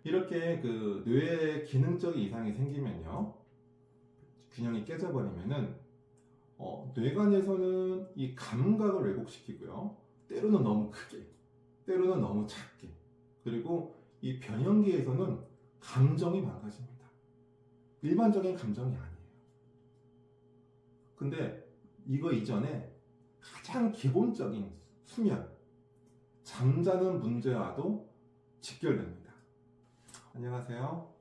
이렇게 그 뇌의 기능적인 이상이 생기면요, 균형이 깨져버리면은 뇌관에서는 이 감각을 왜곡시키고요, 때로는 너무 크게, 때로는 너무 작게, 그리고 이 변형기에서는 감정이 망가집니다. 일반적인 감정이 아니에요. 근데 이거 이전에 가장 기본적인 수면, 잠자는 문제와도 직결됩니다. 안녕하세요.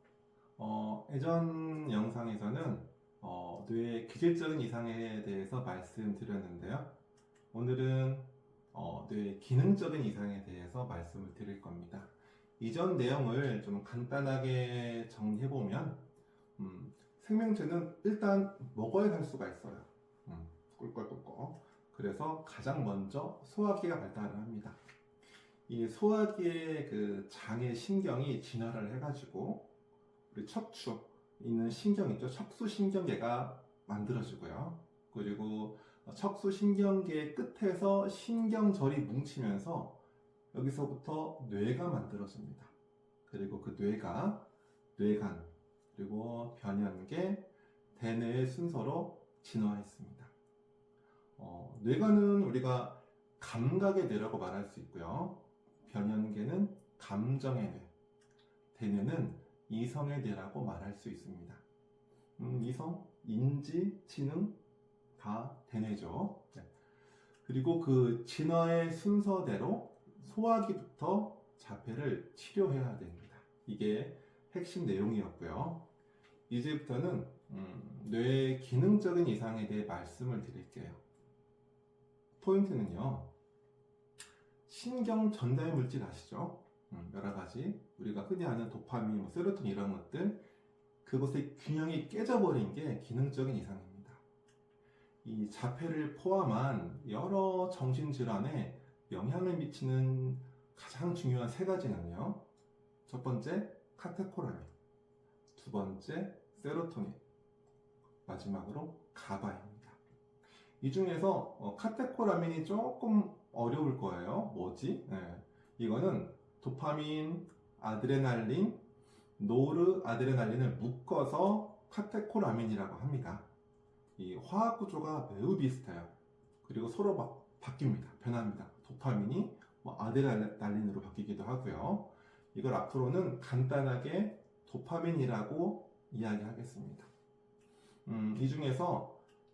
예전 영상에서는 뇌의 기질적인 이상에 대해서 말씀드렸는데요. 오늘은 뇌의 기능적인 이상에 대해서 말씀을 드릴 겁니다. 이전 내용을 좀 간단하게 정리해보면 생명체는 일단 먹어야 살 수가 있어요. 꿀꺽꿀꺽. 그래서 가장 먼저 소화기가 발달을 합니다. 이 소화기의 그 장의 신경이 진화를 해가지고 우리 척추 있는 신경 있죠? 척수신경계가 만들어지고요. 그리고 척수신경계 끝에서 신경절이 뭉치면서 여기서부터 뇌가 만들어집니다. 그리고 그 뇌가 뇌간, 그리고 변연계, 대뇌의 순서로 진화했습니다. 뇌간은 우리가 감각의 뇌라고 말할 수 있고요. 변연계는 감정의 뇌, 대뇌는 이성의 뇌라고 말할 수 있습니다. 이성, 인지, 지능 다 대뇌죠. 네. 그리고 그 진화의 순서대로 소화기부터 자폐를 치료해야 됩니다. 이게 핵심 내용이었고요. 이제부터는 뇌의 기능적인 이상에 대해 말씀을 드릴게요. 포인트는요, 신경 전달 물질 아시죠? 여러 가지 우리가 흔히 아는 도파민, 세로토닌 이런 것들, 그것의 균형이 깨져버린 게 기능적인 이상입니다. 이 자폐를 포함한 여러 정신질환에 영향을 미치는 가장 중요한 세 가지는요, 첫 번째 카테코라민, 두 번째 세로토닌, 마지막으로 가바입니다. 이 중에서 카테코라민이 조금 어려울 거예요. 뭐지? 네. 이거는 도파민, 아드레날린, 노르아드레날린을 묶어서 카테코라민이라고 합니다. 이 화학 구조가 매우 비슷해요. 그리고 서로 바뀝니다. 변합니다. 도파민이 아드레날린으로 바뀌기도 하고요. 이걸 앞으로는 간단하게 도파민이라고 이야기하겠습니다. 이 중에서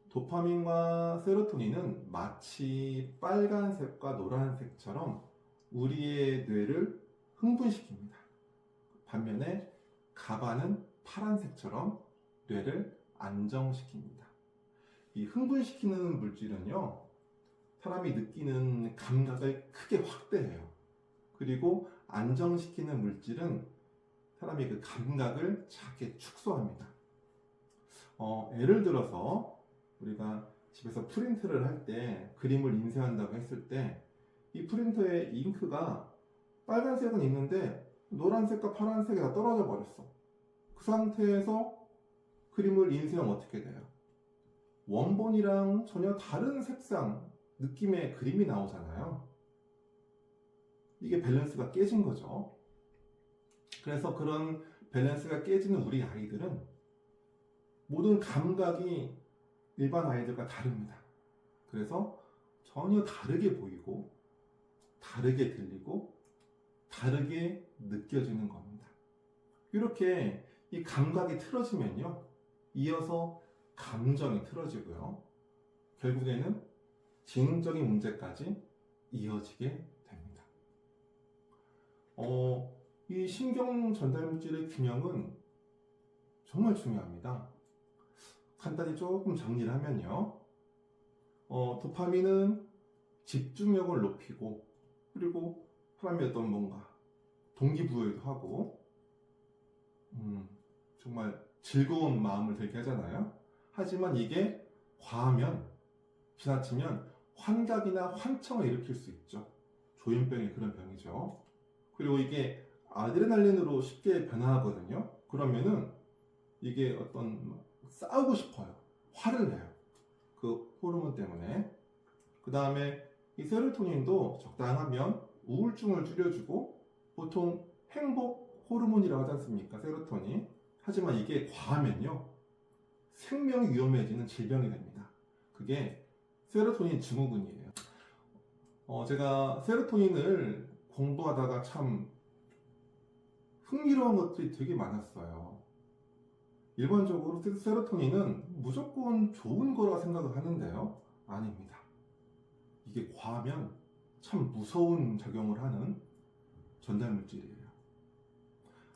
도파민과 세로토닌은 마치 빨간색과 노란색처럼 우리의 뇌를 흥분시킵니다. 반면에 가바는 파란색처럼 뇌를 안정시킵니다. 이 흥분시키는 물질은요, 사람이 느끼는 감각을 크게 확대해요. 그리고 안정시키는 물질은 사람이 그 감각을 작게 축소합니다. 예를 들어서 우리가 집에서 프린트를 할 때 그림을 인쇄한다고 했을 때 이 프린터의 잉크가 빨간색은 있는데 노란색과 파란색이 다 떨어져 버렸어. 그 상태에서 그림을 인쇄하면 어떻게 돼요? 원본이랑 전혀 다른 색상, 느낌의 그림이 나오잖아요. 이게 밸런스가 깨진 거죠. 그래서 그런 밸런스가 깨지는 우리 아이들은 모든 감각이 일반 아이들과 다릅니다. 그래서 전혀 다르게 보이고, 다르게 들리고, 다르게 느껴지는 겁니다. 이렇게 이 감각이 틀어지면요, 이어서 감정이 틀어지고요, 결국에는 지능적인 문제까지 이어지게 됩니다. 이 신경 전달 물질의 균형은 정말 중요합니다. 간단히 조금 정리를 하면요, 도파민은 집중력을 높이고, 그리고 사람이 어떤 뭔가 동기부여도 하고, 정말 즐거운 마음을 들게 하잖아요. 하지만 이게 과하면, 지나치면 환각이나 환청을 일으킬 수 있죠. 조현병이 그런 병이죠. 그리고 이게 아드레날린으로 쉽게 변화하거든요. 그러면은 이게 어떤 싸우고 싶어요. 화를 내요. 그 호르몬 때문에. 그 다음에 이 세로토닌도 적당하면 우울증을 줄여주고 보통 행복 호르몬이라고 하지 않습니까? 세로토닌. 하지만 이게 과하면요, 생명이 위험해지는 질병이 됩니다. 그게 세로토닌 증후군이에요. 제가 세로토닌을 공부하다가 참 흥미로운 것들이 되게 많았어요. 일반적으로 세로토닌은 무조건 좋은 거라 생각을 하는데요. 아닙니다. 이게 과하면 참 무서운 작용을 하는 전달물질이에요.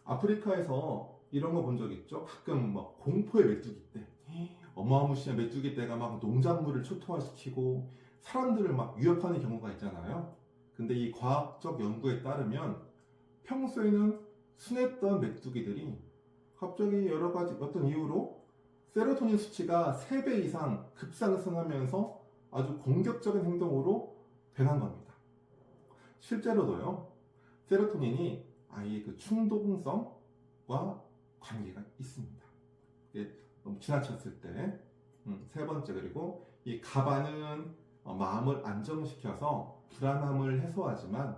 아프리카에서 이런 거 본 적 있죠? 가끔 막 공포의 메뚜기 떼, 어마무시한 메뚜기 떼가 막 농작물을 초토화시키고 사람들을 막 위협하는 경우가 있잖아요. 근데 이 과학적 연구에 따르면 평소에는 순했던 메뚜기들이 갑자기 여러 가지 어떤 이유로 세로토닌 수치가 3배 이상 급상승하면서 아주 공격적인 행동으로 변한 겁니다. 실제로도요, 세로토닌이 아이의 그 충동성과 관계가 있습니다. 너무 지나쳤을 때. 세 번째, 그리고 이 가바는 마음을 안정시켜서 불안함을 해소하지만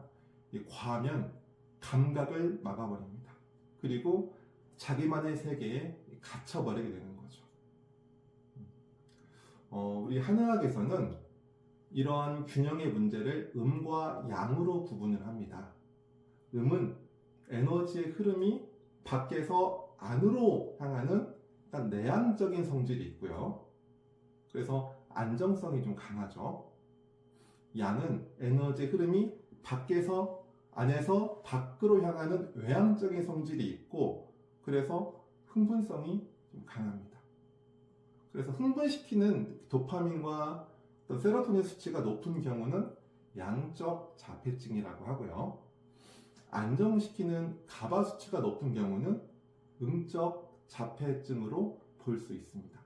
과하면 감각을 막아버립니다. 그리고 자기만의 세계에 갇혀버리게 되는 거죠. 우리 한의학에서는 이러한 균형의 문제를 음과 양으로 구분을 합니다. 음은 에너지의 흐름이 밖에서 안으로 향하는 약간 내향적인 성질이 있고요. 그래서 안정성이 좀 강하죠. 양은 에너지의 흐름이 안에서 밖으로 향하는 외향적인 성질이 있고, 그래서 흥분성이 좀 강합니다. 그래서 흥분시키는 도파민과 어떤 세로토닌 수치가 높은 경우는 양적 자폐증이라고 하고요. 안정시키는 가바 수치가 높은 경우는 음적 자폐증으로 볼 수 있습니다.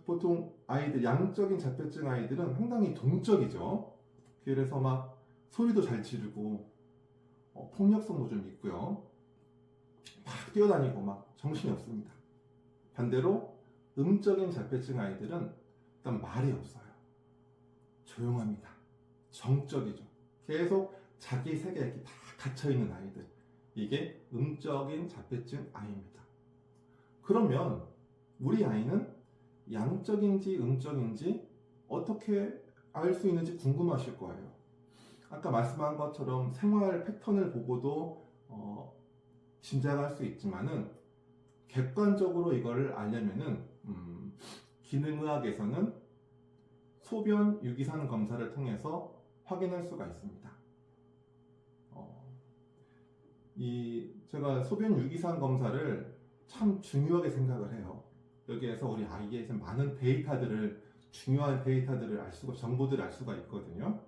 보통 아이들, 양적인 자폐증 아이들은 상당히 동적이죠. 그래서 막 소리도 잘 지르고 폭력성도 좀 있고요. 막 뛰어다니고 막 정신이 없습니다. 반대로 음적인 자폐증 아이들은 일단 말이 없어요. 조용합니다. 정적이죠. 계속 자기 세계에 이렇게 다 갇혀있는 아이들. 이게 음적인 자폐증 아이입니다. 그러면 우리 아이는 양적인지 음적인지 어떻게 알 수 있는지 궁금하실 거예요. 아까 말씀한 것처럼 생활 패턴을 보고도 짐작할 수 있지만은, 객관적으로 이걸 알려면은 기능의학에서는 소변 유기산 검사를 통해서 확인할 수가 있습니다. 제가 소변 유기산 검사를 참 중요하게 생각을 해요. 여기에서 우리 아이의 많은 데이터들을, 중요한 데이터들을 정보들을 알 수가 있거든요.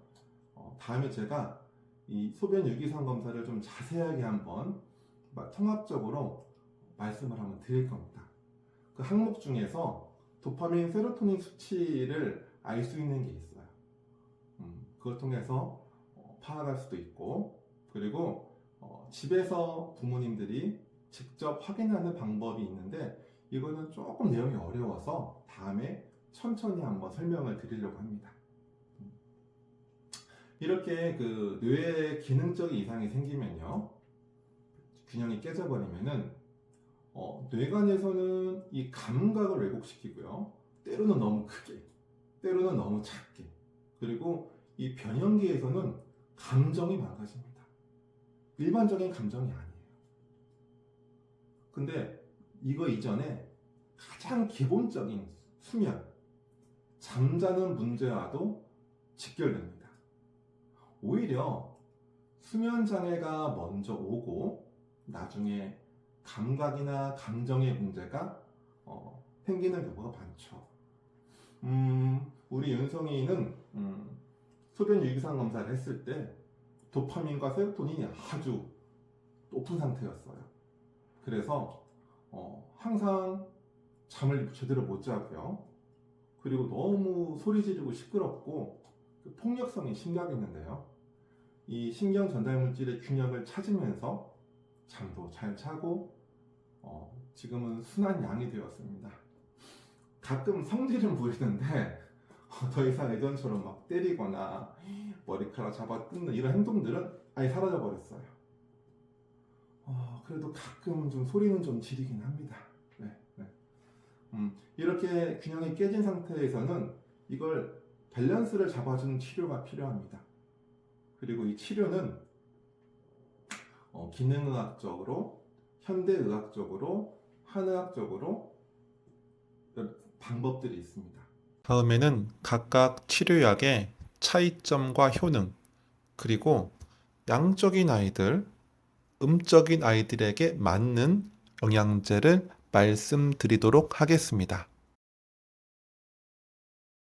다음에 제가 이 소변 유기산 검사를 좀 자세하게 한번 통합적으로 말씀을 한번 드릴 겁니다. 그 항목 중에서 도파민, 세로토닌 수치를 알 수 있는 게 있어요. 그걸 통해서 파악할 수도 있고, 그리고 집에서 부모님들이 직접 확인하는 방법이 있는데, 이거는 조금 내용이 어려워서 다음에 천천히 한번 설명을 드리려고 합니다. 이렇게 그 뇌에 기능적인 이상이 생기면요, 균형이 깨져버리면은 뇌관에서는 이 감각을 왜곡시키고요, 때로는 너무 크게, 때로는 너무 작게, 그리고 이 변형기에서는 감정이 망가집니다. 일반적인 감정이 아니에요. 근데 이거 이전에 가장 기본적인 수면, 잠자는 문제와도 직결됩니다. 오히려 수면 장애가 먼저 오고 나중에 감각이나 감정의 문제가 생기는 경우가 많죠. 우리 윤성이는 소변 유기산 검사를 했을 때 도파민과 세로토닌이 아주 높은 상태였어요. 그래서 항상 잠을 제대로 못 자고요. 그리고 너무 소리 지르고 시끄럽고 폭력성이 심각했는데요. 이 신경 전달 물질의 균형을 찾으면서 잠도 잘 자고 지금은 순한 양이 되었습니다. 가끔 성질은 부리는데 더 이상 예전처럼 막 때리거나 머리카락 잡아 뜯는 이런 행동들은 아예 사라져 버렸어요. 그래도 가끔 좀 소리는 좀 지르긴 합니다. 네, 네. 이렇게 균형이 깨진 상태에서는 이걸 밸런스를 잡아주는 치료가 필요합니다. 그리고 이 치료는 기능의학적으로, 현대의학적으로, 한의학적으로 방법들이 있습니다. 다음에는 각각 치료약의 차이점과 효능, 그리고 양적인 아이들, 음적인 아이들에게 맞는 영양제를 말씀드리도록 하겠습니다.